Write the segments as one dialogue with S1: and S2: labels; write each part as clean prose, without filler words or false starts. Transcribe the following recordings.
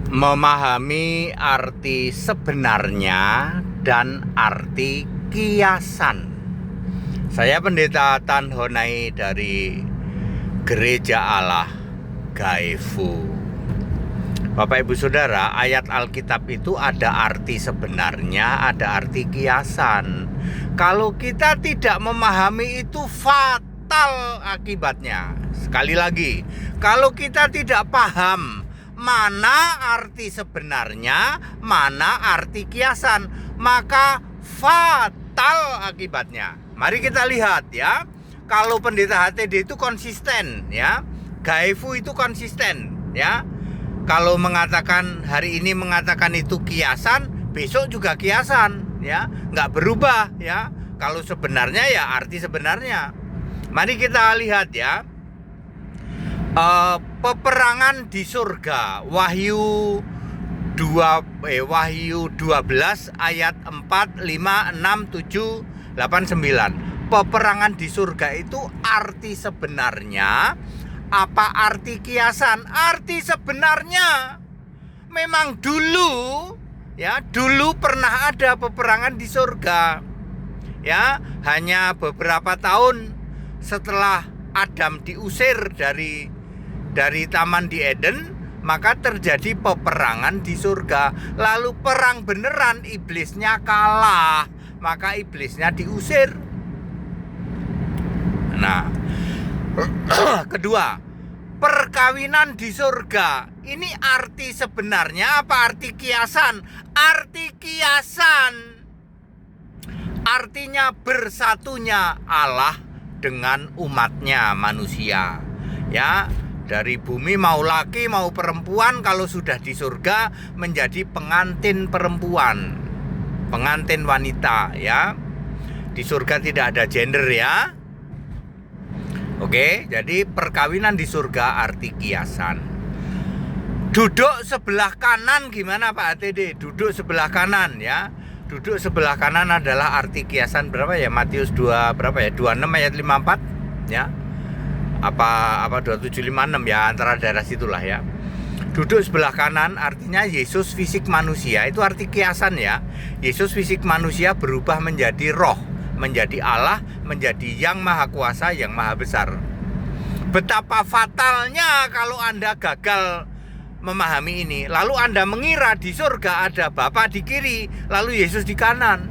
S1: Memahami arti sebenarnya dan arti kiasan. Saya Pendeta Tan Honai dari Gereja Allah Gaifu. Bapak Ibu Saudara, ayat Alkitab itu ada arti sebenarnya, ada arti kiasan. Kalau kita tidak memahami itu fatal akibatnya. Sekali lagi, kalau kita tidak paham mana arti sebenarnya, mana arti kiasan, maka fatal akibatnya. Mari kita lihat ya. Kalau pendeta HTD itu konsisten ya, Gaifu itu konsisten ya. Kalau mengatakan hari ini mengatakan itu kiasan, besok juga kiasan ya, nggak berubah ya. Kalau sebenarnya ya arti sebenarnya. Mari kita lihat ya. Peperangan di surga, Wahyu 12 ayat 4, 5, 6, 7, 8, 9. Peperangan di surga itu arti sebenarnya. Apa arti kiasan? Arti sebenarnya memang dulu pernah ada peperangan di surga. Ya, hanya beberapa tahun setelah Adam diusir dari taman di Eden, maka terjadi peperangan di surga. Lalu perang beneran, iblisnya kalah, maka iblisnya diusir. Nah, kedua, perkawinan di surga. Ini arti sebenarnya apa arti kiasan? Arti kiasan. Artinya bersatunya Allah dengan umatnya manusia. Ya, dari bumi mau laki mau perempuan, kalau sudah di surga menjadi pengantin perempuan, pengantin wanita ya. Di surga tidak ada gender ya. Oke, jadi perkawinan di surga arti kiasan. Duduk sebelah kanan gimana Pak HTD? Duduk sebelah kanan ya. Duduk sebelah kanan adalah arti kiasan berapa ya? Matius 2 berapa ya? 26 ayat 54 ya. Apa 2756 ya, antara daerah situlah ya. Duduk sebelah kanan artinya Yesus fisik manusia, itu arti kiasan ya. Yesus fisik manusia berubah menjadi roh, menjadi Allah, menjadi yang maha kuasa, yang maha besar. Betapa fatalnya kalau Anda gagal memahami ini. Lalu Anda mengira di surga ada Bapa di kiri, lalu Yesus di kanan.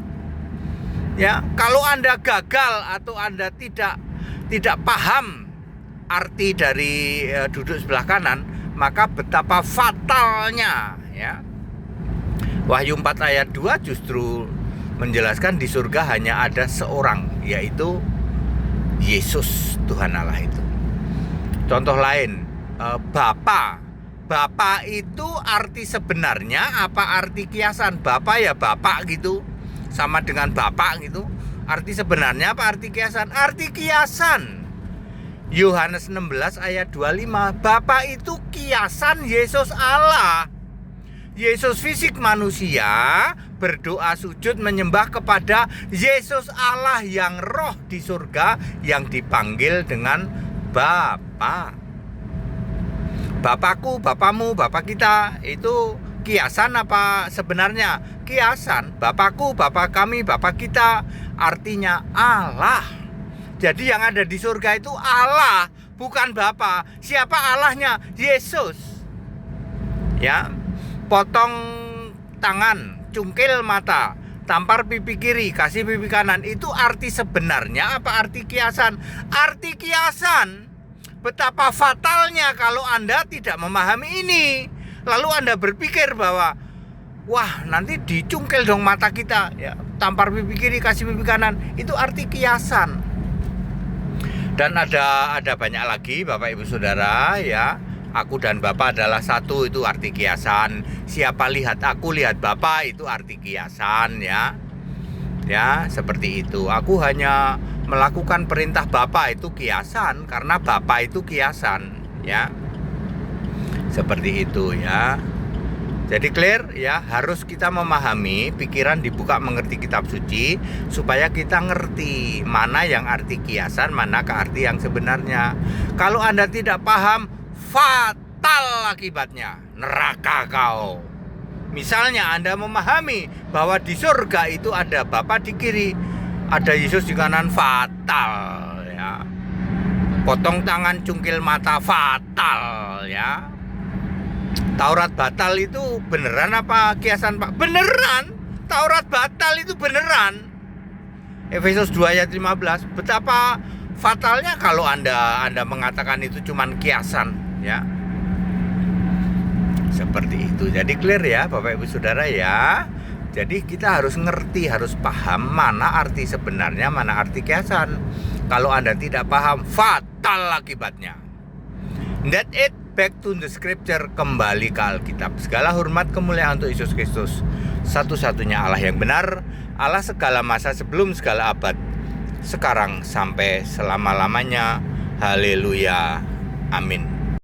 S1: Ya, kalau Anda gagal atau Anda tidak paham arti dari duduk sebelah kanan, maka betapa fatalnya ya. Wahyu 4 ayat 2 justru menjelaskan di surga hanya ada seorang, yaitu Yesus Tuhan Allah itu. Contoh lain, Bapa itu arti sebenarnya apa arti kiasan? Bapa ya Bapak gitu, sama dengan Bapak gitu. Arti sebenarnya apa arti kiasan? Arti kiasan. Yohanes 16 ayat 25, Bapa itu kiasan Yesus Allah. Yesus fisik manusia berdoa sujud menyembah kepada Yesus Allah yang roh di surga, yang dipanggil dengan Bapa. Bapakku, Bapamu, Bapak kita, itu kiasan apa sebenarnya? Kiasan. Bapakku, Bapak kami, Bapak kita, artinya Allah. Jadi yang ada di surga itu Allah, bukan Bapa. Siapa Allahnya? Yesus. Ya. Potong tangan, cungkil mata, tampar pipi kiri, kasih pipi kanan. Itu arti sebenarnya apa arti kiasan? Arti kiasan. Betapa fatalnya kalau Anda tidak memahami ini. Lalu Anda berpikir bahwa wah, nanti dicungkil dong mata kita ya. Tampar pipi kiri, kasih pipi kanan. Itu arti kiasan. Dan ada banyak lagi Bapak Ibu Saudara ya. Aku dan Bapa adalah satu, itu arti kiasan. Siapa lihat aku, lihat Bapa, itu arti kiasan ya. Ya, seperti itu. Aku hanya melakukan perintah Bapa, itu kiasan, karena Bapa itu kiasan ya. Seperti itu ya. Jadi clear ya, harus kita memahami, pikiran dibuka mengerti kitab suci supaya kita ngerti mana yang arti kiasan, mana ke arti yang sebenarnya. Kalau Anda tidak paham, fatal fatal akibatnya, neraka kau. Misalnya Anda memahami bahwa di surga itu ada Bapa di kiri, ada Yesus di kanan, fatal ya. Potong tangan, cungkil mata, fatal ya. Taurat batal itu beneran apa kiasan, Pak? Beneran. Taurat batal itu beneran. Efesus 2 ayat 15. Betapa fatalnya kalau Anda mengatakan itu cuman kiasan ya. Seperti itu. Jadi clear ya Bapak Ibu Saudara ya. Jadi kita harus ngerti, harus paham mana arti sebenarnya, mana arti kiasan. Kalau Anda tidak paham, fatal akibatnya. That it, back to the scripture, kembali ke Alkitab. Segala hormat kemuliaan untuk Yesus Kristus, satu-satunya Allah yang benar, Allah segala masa sebelum segala abad, sekarang sampai selama-lamanya. Haleluya. Amin.